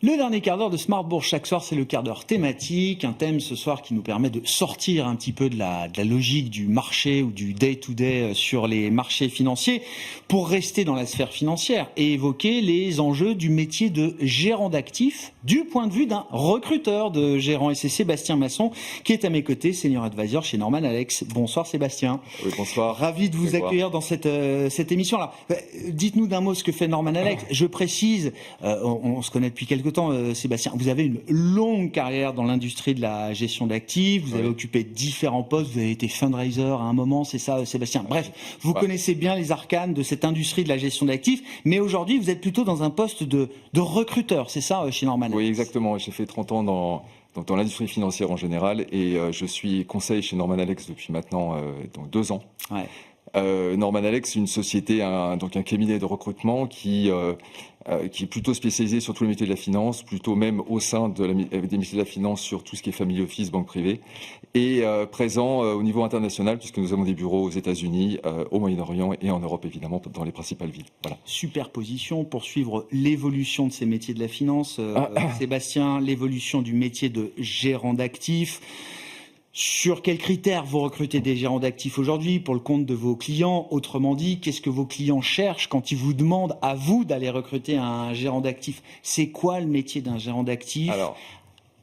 Le dernier quart d'heure de Smart Bourse chaque soir, c'est le quart d'heure thématique. Un thème ce soir qui nous permet de sortir un petit peu de la logique du marché ou du day-to-day sur les marchés financiers pour rester dans la sphère financière et évoquer les enjeux du métier de gérant d'actifs du point de vue d'un recruteur de gérants. Et c'est Sébastien Masson qui est à mes côtés, Senior Advisor chez Norman Alex. Bonsoir Sébastien. Oui, bonsoir. Ravi de vous accueillir dans cette émission-là. Dites-nous d'un mot ce que fait Norman Alex. Je précise, on se connaît depuis quelque temps, Sébastien, vous avez une longue carrière dans l'industrie de la gestion d'actifs, vous avez occupé différents postes, vous avez été fundraiser à un moment, c'est ça Sébastien. Bref, vous connaissez bien les arcanes de cette industrie de la gestion d'actifs, mais aujourd'hui vous êtes plutôt dans un poste de recruteur, c'est ça chez Norman? Oui, exactement, j'ai fait 30 ans dans l'industrie financière en général et je suis conseiller chez Norman Alex depuis maintenant 2 ans. Ouais. Norman Alex, une société, donc un cabinet de recrutement qui est plutôt spécialisé sur tous les métiers de la finance, plutôt même au sein des métiers de la finance sur tout ce qui est family office, banque privée, et présent au niveau international puisque nous avons des bureaux aux États-Unis, au Moyen-Orient et en Europe évidemment dans les principales villes. Voilà. Superposition pour suivre l'évolution de ces métiers de la finance, Sébastien, l'évolution du métier de gérant d'actifs. Sur quels critères vous recrutez des gérants d'actifs aujourd'hui pour le compte de vos clients? Autrement dit, qu'est-ce que vos clients cherchent quand ils vous demandent à vous d'aller recruter un gérant d'actifs? C'est quoi le métier d'un gérant d'actifs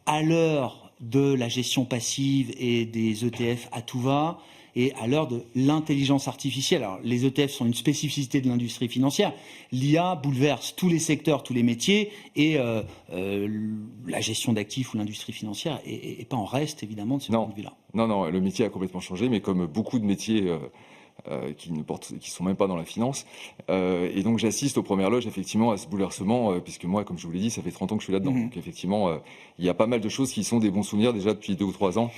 à l'heure de la gestion passive et des ETF à tout va et à l'heure de l'intelligence artificielle? Alors, les ETF sont une spécificité de l'industrie financière. L'IA bouleverse tous les secteurs, tous les métiers, et la gestion d'actifs ou l'industrie financière est pas en reste, évidemment, de ce point de vue-là. Non, le métier a complètement changé, mais comme beaucoup de métiers qui sont même pas dans la finance. Et donc j'assiste aux premières loges effectivement à ce bouleversement, puisque moi, comme je vous l'ai dit, ça fait 30 ans que je suis là-dedans. Donc effectivement, il y a pas mal de choses qui sont des bons souvenirs déjà depuis 2 ou 3 ans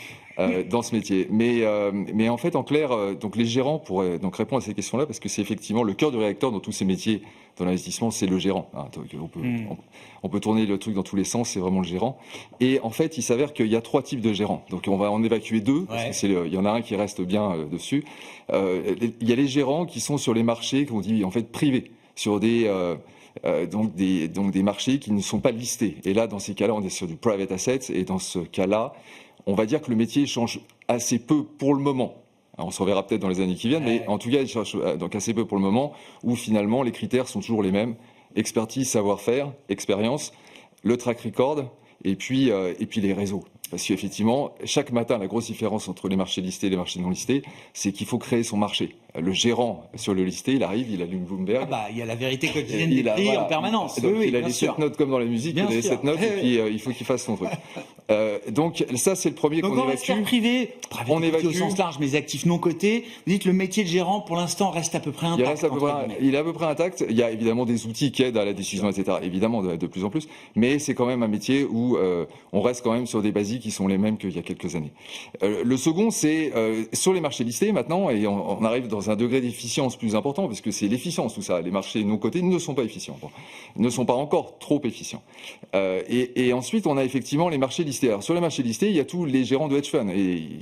dans ce métier. Mais en fait, en clair, donc les gérants pourraient donc répondre à ces questions-là, parce que c'est effectivement le cœur du réacteur dans tous ces métiers dans l'investissement, c'est le gérant. Donc, on peut tourner le truc dans tous les sens, c'est vraiment le gérant. Et en fait, il s'avère qu'il y a 3 types de gérants. Donc on va en évacuer 2, parce que il y en a un qui reste bien dessus. Il y a les gérants qui sont sur les marchés qu'on dit en fait privés, sur des marchés qui ne sont pas listés. Et là, dans ces cas-là, on est sur du private assets. Et dans ce cas-là, on va dire que le métier change assez peu pour le moment. Alors, on se reverra peut-être dans les années qui viennent, mais en tout cas, il change donc assez peu pour le moment, où finalement les critères sont toujours les mêmes: expertise, savoir-faire, expérience, le track record, et puis les réseaux. Parce qu'effectivement, chaque matin, la grosse différence entre les marchés listés et les marchés non listés, c'est qu'il faut créer son marché. Le gérant sur le listé, il arrive, il allume Bloomberg. Il y a la vérité quotidienne des prix en permanence. Donc, il a les 7 notes comme dans la musique, il a les 7 notes, et puis il faut qu'il fasse son truc. Donc ça, c'est le premier qu'on évacue. Donc en sphère privée, on évacue au sens large, mais les actifs non cotés. Vous dites le métier de gérant, pour l'instant, reste à peu près intact. Il est à peu près intact. Il y a évidemment des outils qui aident à la décision, etc. Évidemment, de plus en plus. Mais c'est quand même un métier où on reste quand même sur des basiques qui sont les mêmes qu'il y a quelques années. Le second, c'est sur les marchés listés maintenant, et on arrive dans un degré d'efficience plus important, parce que c'est l'efficience tout ça. Les marchés non cotés ne sont pas efficients, ne sont pas encore trop efficients. Et ensuite, on a effectivement les marchés listés. Alors sur les marchés listés, il y a tous les gérants de hedge funds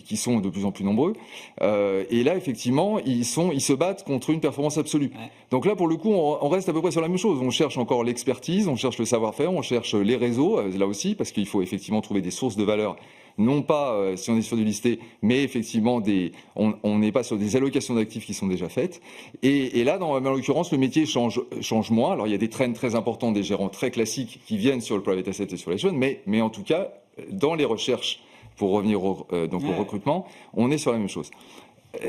qui sont de plus en plus nombreux. Et là, effectivement, ils se battent contre une performance absolue. Donc là, pour le coup, on reste à peu près sur la même chose. On cherche encore l'expertise, on cherche le savoir-faire, on cherche les réseaux, là aussi, parce qu'il faut effectivement trouver des sources de valeur. Non pas si on est sur du listé, mais effectivement on n'est pas sur des allocations d'actifs qui sont déjà faites. Et là, en l'occurrence, le métier change moins. Alors il y a des trends très importants des gérants très classiques qui viennent sur le private asset et sur les jeunes, mais en tout cas, dans les recherches, pour revenir au recrutement, on est sur la même chose.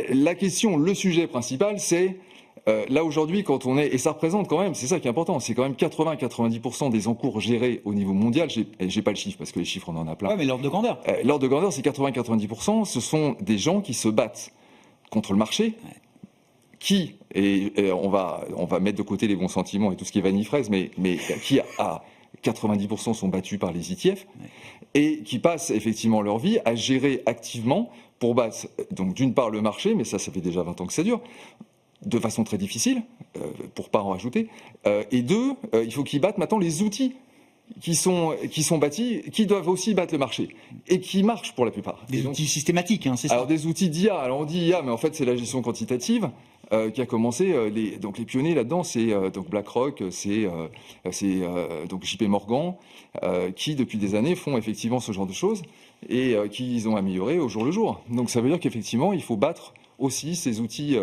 La question, le sujet principal, c'est là aujourd'hui, quand on est, et ça représente quand même, c'est ça qui est important, c'est quand même 80-90% des encours gérés au niveau mondial. J'ai pas le chiffre parce que les chiffres on en a plein. Mais l'ordre de grandeur. L'ordre de grandeur, c'est 80-90%. Ce sont des gens qui se battent contre le marché, qui, et on va mettre de côté les bons sentiments et tout ce qui est vanille fraise, mais qui à 90% sont battus par les ETF et qui passent effectivement leur vie à gérer activement pour battre donc d'une part le marché, mais ça fait déjà 20 ans que ça dure, de façon très difficile, pour pas en rajouter, et 2, il faut qu'ils battent maintenant les outils qui sont bâtis, qui doivent aussi battre le marché, et qui marchent pour la plupart. Des outils systématiques, c'est ça. Alors des outils d'IA, alors on dit IA, mais en fait c'est la gestion quantitative, qui a commencé. Donc les pionniers là-dedans, c'est donc BlackRock, c'est donc JP Morgan, qui depuis des années font effectivement ce genre de choses et qui ont amélioré au jour le jour. Donc ça veut dire qu'effectivement, il faut battre aussi ces outils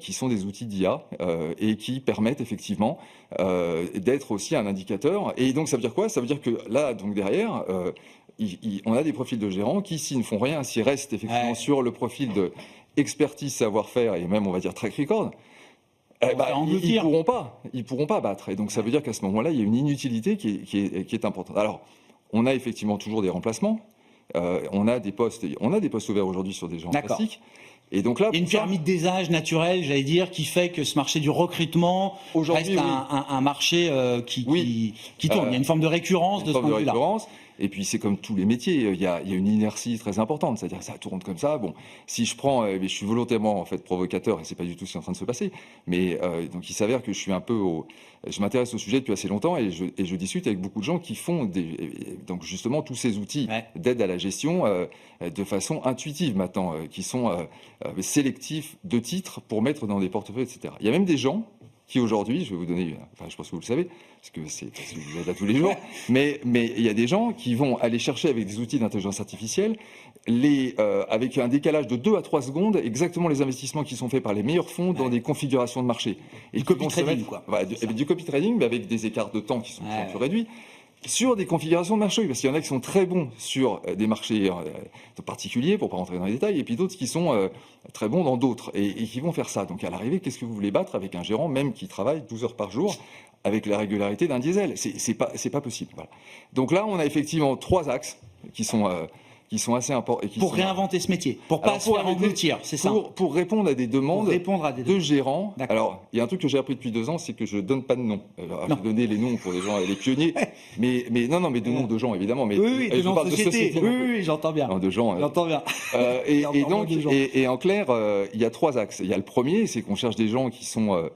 qui sont des outils d'IA et qui permettent effectivement d'être aussi un indicateur. Et donc ça veut dire quoi? Ça veut dire que là, donc derrière, on a des profils de gérants qui, s'ils ne font rien, s'ils restent effectivement sur le profil de expertise, savoir-faire et même, on va dire, track record, ils pourront pas battre. Et donc ça veut dire qu'à ce moment-là, il y a une inutilité qui est importante. Alors, on a effectivement toujours des remplacements. On a des postes ouverts aujourd'hui sur des gens classiques. Et donc là, il y a une pyramide des âges naturelle, j'allais dire, qui fait que ce marché du recrutement reste un marché qui tourne. Il y a une forme de récurrence de ce point de vue-là. Et puis c'est comme tous les métiers, il y a une inertie très importante, c'est-à-dire ça tourne comme ça. Bon, si je prends, je suis volontairement en fait provocateur et c'est pas du tout ce qui est en train de se passer, mais donc il s'avère que je m'intéresse au sujet depuis assez longtemps et je discute avec beaucoup de gens qui font donc justement tous ces outils d'aide à la gestion de façon intuitive maintenant, qui sont sélectifs de titres pour mettre dans des portefeuilles, etc. Il y a même des gens qui aujourd'hui, je vais vous donner, enfin je pense que vous le savez, parce que vous êtes là tous les jours, mais il y a des gens qui vont aller chercher avec des outils d'intelligence artificielle, avec un décalage de 2 à 3 secondes, exactement les investissements qui sont faits par les meilleurs fonds dans des configurations de marché. Et du copy trading, quoi. Du copy trading, mais avec des écarts de temps qui sont plus réduits. Sur des configurations de marché, parce qu'il y en a qui sont très bons sur des marchés particuliers, pour pas rentrer dans les détails, et puis d'autres qui sont très bons dans d'autres, et qui vont faire ça. Donc à l'arrivée, qu'est-ce que vous voulez battre avec un gérant, même qui travaille 12 heures par jour, avec la régularité d'un diesel? C'est pas possible. Voilà. Donc là, on a effectivement 3 axes qui sont assez importants. Pour réinventer ce métier, pour pas se faire engloutir, c'est ça. Pour répondre à des demandes de gérants. Alors, il y a un truc que j'ai appris depuis 2 ans, c'est que je donne pas de nom. J'ai donné les noms pour les gens, les pionniers, mais de noms de gens évidemment. Mais oui, de noms de société. Oui, j'entends bien. Non, de gens. J'entends bien. Et en clair, il y a 3 axes. Il y a le premier, c'est qu'on cherche des gens qui sont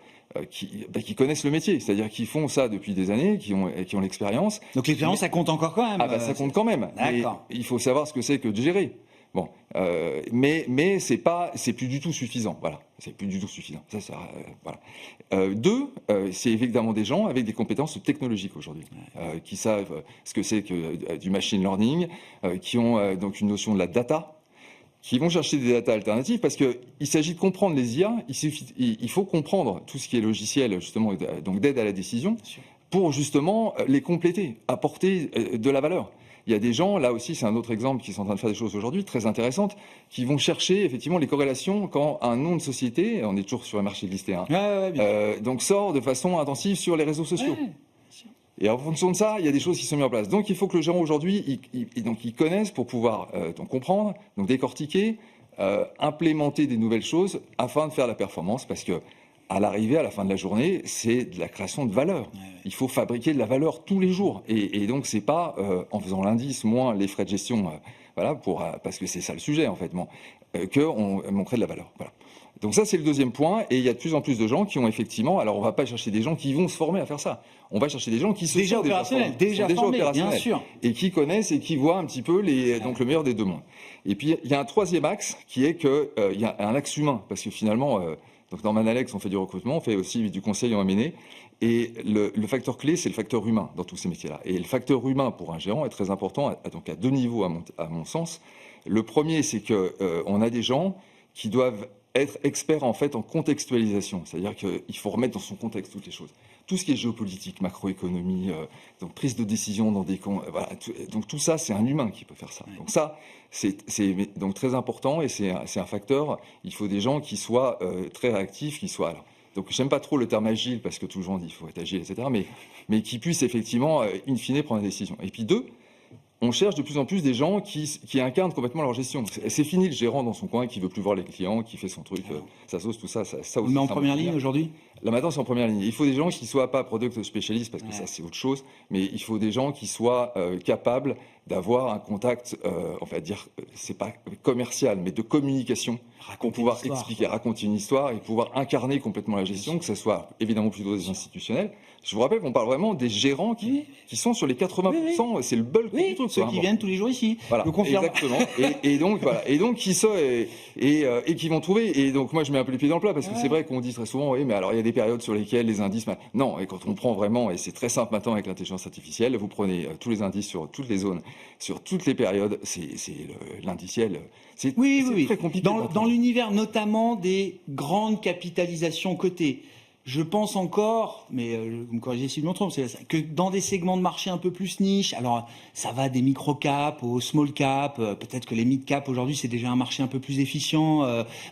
qui connaissent le métier, c'est-à-dire qui font ça depuis des années, qui ont l'expérience. Donc l'expérience, ça compte encore quand même. Ça compte quand même. D'accord. Il faut savoir ce que c'est que de gérer. Bon, mais c'est plus du tout suffisant. Voilà, c'est plus du tout suffisant. Voilà. 2, c'est évidemment des gens avec des compétences technologiques aujourd'hui, qui savent ce que c'est que du machine learning, qui ont donc une notion de la data, qui vont chercher des data alternatives, parce qu'il s'agit de comprendre les IA, il faut comprendre tout ce qui est logiciel, justement, donc d'aide à la décision, pour justement les compléter, apporter de la valeur. Il y a des gens, là aussi c'est un autre exemple, qui sont en train de faire des choses aujourd'hui très intéressantes, qui vont chercher effectivement les corrélations quand un nom de société, on est toujours sur un marché listé, donc sort de façon intensive sur les réseaux sociaux. Et en fonction de ça, il y a des choses qui sont mises en place. Donc il faut que le gérant aujourd'hui, il connaisse pour pouvoir donc comprendre, donc décortiquer, implémenter des nouvelles choses afin de faire la performance, parce que à l'arrivée, à la fin de la journée, c'est de la création de valeur. Il faut fabriquer de la valeur tous les jours. Et donc c'est pas en faisant l'indice moins les frais de gestion, parce que c'est ça le sujet en fait, qu'on crée de la valeur. Voilà. Donc ça, c'est le deuxième point, et il y a de plus en plus de gens qui ont effectivement... Alors, on ne va pas chercher des gens qui vont se former à faire ça. On va chercher des gens qui se déjà opérationnels, déjà formés, bien sûr. Et qui connaissent et qui voient un petit peu donc le meilleur des deux mondes. Et puis, il y a un troisième axe qui est qu'il y a un axe humain, parce que finalement, donc dans Manalex, on fait du recrutement, on fait aussi du conseil en M&A, et le facteur clé, c'est le facteur humain dans tous ces métiers-là. Et le facteur humain pour un gérant est très important, donc à 2 niveaux à mon sens. Le premier, c'est qu'on a des gens qui doivent être expert en fait en contextualisation, c'est-à-dire qu'il faut remettre dans son contexte toutes les choses. Tout ce qui est géopolitique, macroéconomie, donc prise de décision dans des voilà, donc tout ça, c'est un humain qui peut faire ça. Donc ça, c'est donc très important et c'est un facteur. Il faut des gens qui soient très réactifs, qui soient. Alors, donc j'aime pas trop le terme agile parce que tout le monde dit il faut être agile, etc. Mais qui puissent effectivement, in fine, prendre des décisions. Et puis 2. On cherche de plus en plus des gens qui incarnent complètement leur gestion. C'est fini le gérant dans son coin qui veut plus voir les clients, qui fait son truc, sa sauce, tout ça. Ça aussi, mais en première ligne aujourd'hui ? La maintenance en première ligne. Il faut des gens qui ne soient pas product spécialistes, parce que ça, c'est autre chose, mais il faut des gens qui soient capables d'avoir un contact, on va dire, c'est pas commercial, mais de communication, pour pouvoir expliquer, raconter une histoire et pouvoir incarner complètement la gestion, que ce soit évidemment plutôt des institutionnels. Je vous rappelle qu'on parle vraiment des gérants qui sont sur les 80%, c'est le bulk du truc. Ceux qui viennent tous les jours ici, voilà, je confirme. Exactement. Et donc, voilà. Et donc, qui qui vont trouver. Et donc, moi, je mets un peu les pieds dans le plat, parce que c'est vrai qu'on dit très souvent, oui, mais alors, il y a des périodes sur lesquelles les indices. Non, et quand on prend vraiment, et c'est très simple maintenant avec l'intelligence artificielle, vous prenez tous les indices sur toutes les zones, sur toutes les périodes, c'est l'indiciel. C'est très compliqué. Dans l'univers notamment des grandes capitalisations cotées. Je pense encore, mais vous me corrigez si je me trompe, que dans des segments de marché un peu plus niche, alors ça va des micro-caps aux small-caps, peut-être que les mid-caps aujourd'hui c'est déjà un marché un peu plus efficient,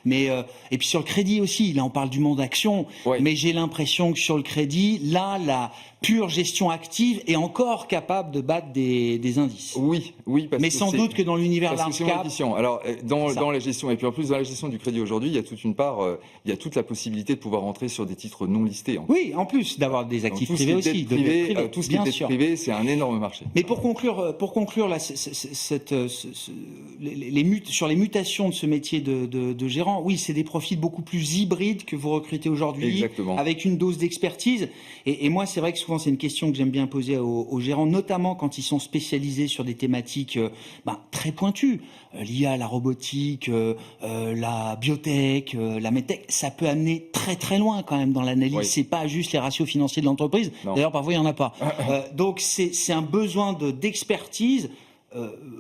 et puis sur le crédit aussi, là on parle du monde action, mais j'ai l'impression que sur le crédit, là la pure gestion active est encore capable de battre des indices. Oui, parce mais sans doute que dans l'univers large cap. Alors dans la gestion, et puis en plus dans la gestion du crédit aujourd'hui, il y a toute une part, il y a toute la possibilité de pouvoir rentrer sur des titres non listés. Oui, en plus d'avoir des actifs privés aussi. Tout ce qui est privé, c'est un énorme marché. Mais pour conclure là, sur les mutations de ce métier de gérant, oui, c'est des profils beaucoup plus hybrides que vous recrutez aujourd'hui, avec une dose d'expertise. Et moi, c'est vrai que souvent, c'est une question que j'aime bien poser aux gérants, notamment quand ils sont spécialisés sur des thématiques très pointues, liées à la robotique, la biotech, la medtech. Ça peut amener très très loin quand même dans l'analyse. C'est pas juste les ratios financiers de l'entreprise. D'ailleurs, parfois, il n'y en a pas. Donc, c'est un besoin d'expertise.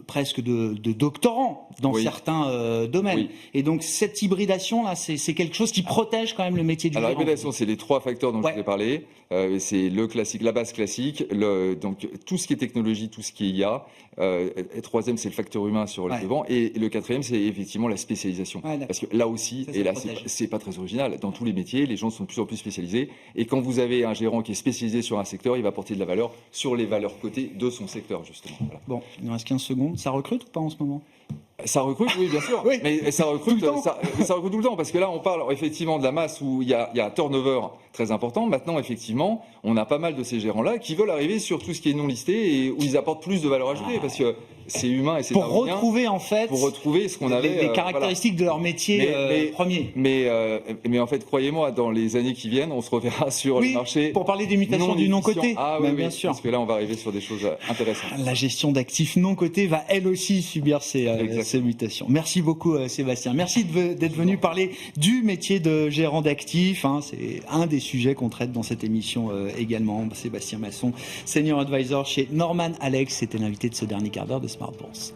Presque de doctorants dans certains domaines. Et donc cette hybridation là, c'est quelque chose qui protège quand même le métier du gérant. La hybridation, c'est les 3 facteurs dont je vous ai parlé. C'est le classique, la base classique, donc tout ce qui est technologie, tout ce qui est IA. Et 3e, c'est le facteur humain sur le devant. Et le 4e, c'est effectivement la spécialisation. Parce que là aussi, et là c'est pas très original, dans tous les métiers, les gens sont de plus en plus spécialisés. Et quand vous avez un gérant qui est spécialisé sur un secteur, il va apporter de la valeur sur les valeurs cotées de son secteur, justement. Voilà. Bon, il nous reste 15 secondes. Ça recrute ou pas en ce moment ? Ça recrute, oui, bien sûr. Mais ça recrute tout le temps, parce que là, on parle effectivement de la masse où il y a un turnover très important. Maintenant, effectivement, on a pas mal de ces gérants-là qui veulent arriver sur tout ce qui est non listé et où ils apportent plus de valeur ajoutée, parce que c'est humain et c'est pour retrouver en fait ce qu'on avait, les caractéristiques de leur métier premier. Mais en fait, croyez-moi, dans les années qui viennent, on se reverra sur le marché. Pour parler des mutations du non coté. Bien sûr. Parce que là, on va arriver sur des choses intéressantes. La gestion d'actifs non cotés va elle aussi subir ces mutations. Merci beaucoup Sébastien. Merci d'être venu parler du métier de gérant d'actifs. C'est un des sujets qu'on traite dans cette émission également. Sébastien Masson, Senior Advisor chez Norman Alex, c'était l'invité de ce dernier quart d'heure de Smart Bourse.